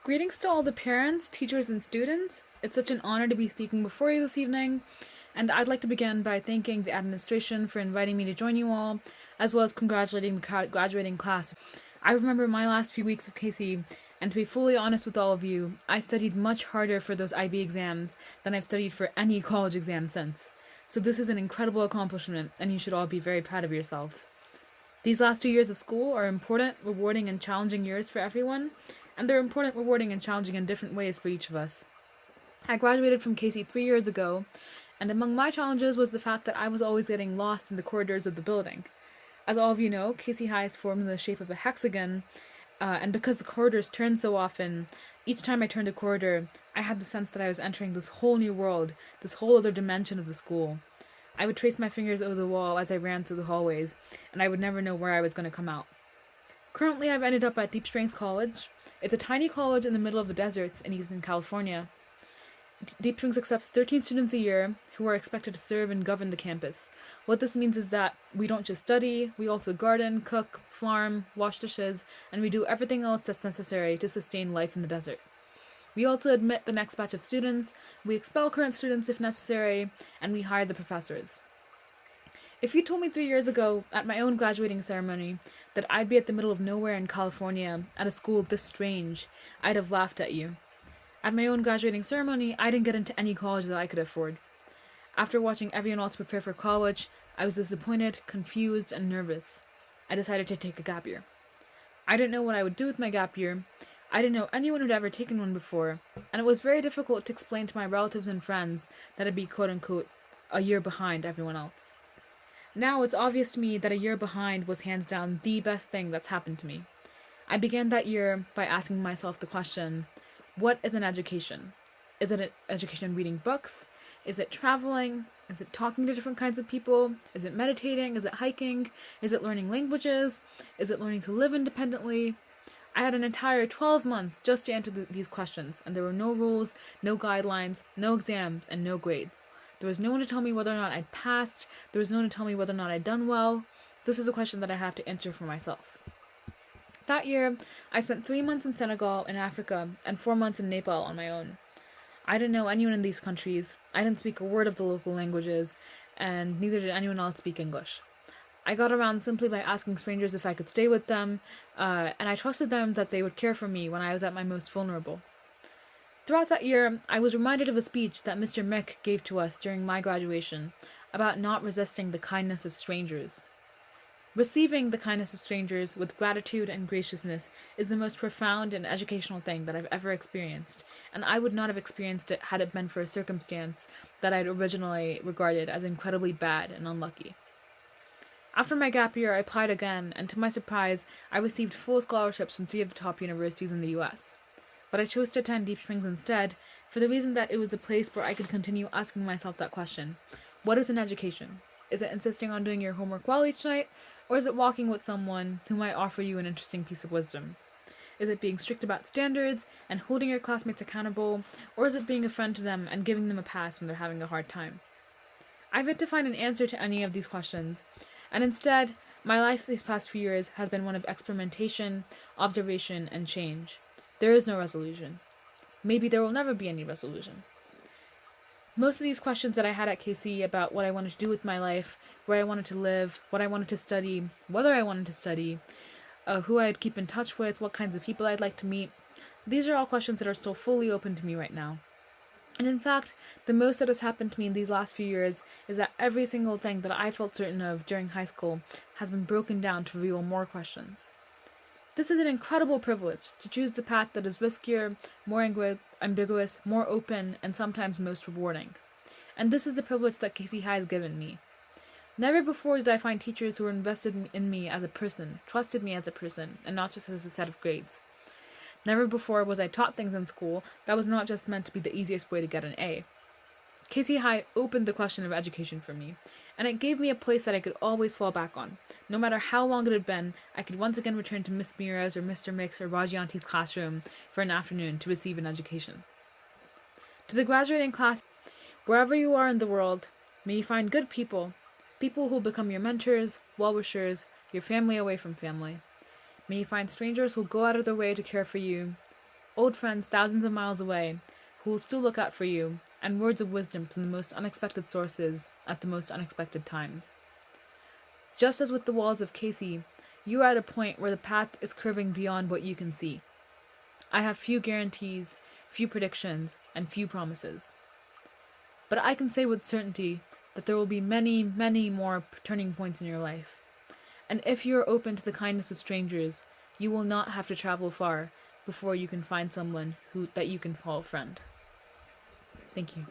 Greetings to all the parents, teachers, and students. It's such an honor to be speaking before you this evening, and I'd like to begin by thanking the administration for inviting me to join you all, as well as congratulating the graduating class. I remember my last few weeks of KC, and to be fully honest with all of you, I studied much harder for those IB exams than I've studied for any college exam since. So this is an incredible accomplishment, and you should all be very proud of yourselves. These last 2 years of school are important, rewarding, and challenging years for everyone, and they're important, rewarding, and challenging in different ways for each of us. I graduated from KC 3 years ago, and among my challenges was the fact that I was always getting lost in the corridors of the building. As all of you know, KC High is formed in the shape of a hexagon, and because the corridors turn so often, each time I turned a corridor, I had the sense that I was entering this whole new world, this whole other dimension of the school. I would trace my fingers over the wall as I ran through the hallways, and I would never know where I was going to come out. Currently, I've ended up at Deep Springs College. It's a tiny college in the middle of the deserts in Eastern California. Deep Springs accepts 13 students a year who are expected to serve and govern the campus. What this means is that we don't just study, we also garden, cook, farm, wash dishes, and we do everything else that's necessary to sustain life in the desert. We also admit the next batch of students, we expel current students if necessary, and we hire the professors. If you told me 3 years ago, at my own graduating ceremony, that I'd be at the middle of nowhere in California, at a school this strange, I'd have laughed at you. At my own graduating ceremony, I didn't get into any college that I could afford. After watching everyone else prepare for college, I was disappointed, confused, and nervous. I decided to take a gap year. I didn't know what I would do with my gap year. I didn't know anyone who'd ever taken one before, and it was very difficult to explain to my relatives and friends that I'd be quote-unquote a year behind everyone else. Now it's obvious to me that a year behind was hands down the best thing that's happened to me. I began that year by asking myself the question, what is an education? Is it an education reading books? Is it traveling? Is it talking to different kinds of people? Is it meditating? Is it hiking? Is it learning languages? Is it learning to live independently? I had an entire 12 months just to answer these questions, and there were no rules, no guidelines, no exams, and no grades. There was no one to tell me whether or not I'd passed. There was no one to tell me whether or not I'd done well. This is a question that I have to answer for myself. That year, I spent 3 months in Senegal in Africa and 4 months in Nepal on my own. I didn't know anyone in these countries. I didn't speak a word of the local languages, and neither did anyone else speak English. I got around simply by asking strangers if I could stay with them, and I trusted them that they would care for me when I was at my most vulnerable. Throughout that year, I was reminded of a speech that Mr. Mick gave to us during my graduation about not resisting the kindness of strangers. Receiving the kindness of strangers with gratitude and graciousness is the most profound and educational thing that I've ever experienced, and I would not have experienced it had it been for a circumstance that I'd originally regarded as incredibly bad and unlucky. After my gap year, I applied again, and to my surprise, I received full scholarships from 3 of the top universities in the US. But I chose to attend Deep Springs instead, for the reason that it was a place where I could continue asking myself that question. What is an education? Is it insisting on doing your homework well each night, or is it walking with someone who might offer you an interesting piece of wisdom? Is it being strict about standards and holding your classmates accountable, or is it being a friend to them and giving them a pass when they're having a hard time? I've yet to find an answer to any of these questions, and instead, my life these past few years has been one of experimentation, observation, and change. There is no resolution. Maybe there will never be any resolution. Most of these questions that I had at KC about what I wanted to do with my life, where I wanted to live, what I wanted to study, whether I wanted to study, who I'd keep in touch with, what kinds of people I'd like to meet, these are all questions that are still fully open to me right now. And in fact, the most that has happened to me in these last few years is that every single thing that I felt certain of during high school has been broken down to reveal more questions. This is an incredible privilege, to choose the path that is riskier, more ambiguous, more open, and sometimes most rewarding. And this is the privilege that KC High has given me. Never before did I find teachers who were invested in me as a person, trusted me as a person, and not just as a set of grades. Never before was I taught things in school that was not just meant to be the easiest way to get an A. KC High opened the question of education for me, and it gave me a place that I could always fall back on. No matter how long it had been, I could once again return to Miss Mira's or Mr. Mick's or Rajianti's classroom for an afternoon to receive an education. To the graduating class, wherever you are in the world, may you find good people, people who will become your mentors, well-wishers, your family away from family. May you find strangers who go out of their way to care for you, old friends thousands of miles away who will still look out for you, and words of wisdom from the most unexpected sources at the most unexpected times. Just as with the walls of Casey, you are at a point where the path is curving beyond what you can see. I have few guarantees, few predictions, and few promises. But I can say with certainty that there will be many, many more turning points in your life. And if you are open to the kindness of strangers, you will not have to travel far before you can find someone that you can call a friend. Thank you.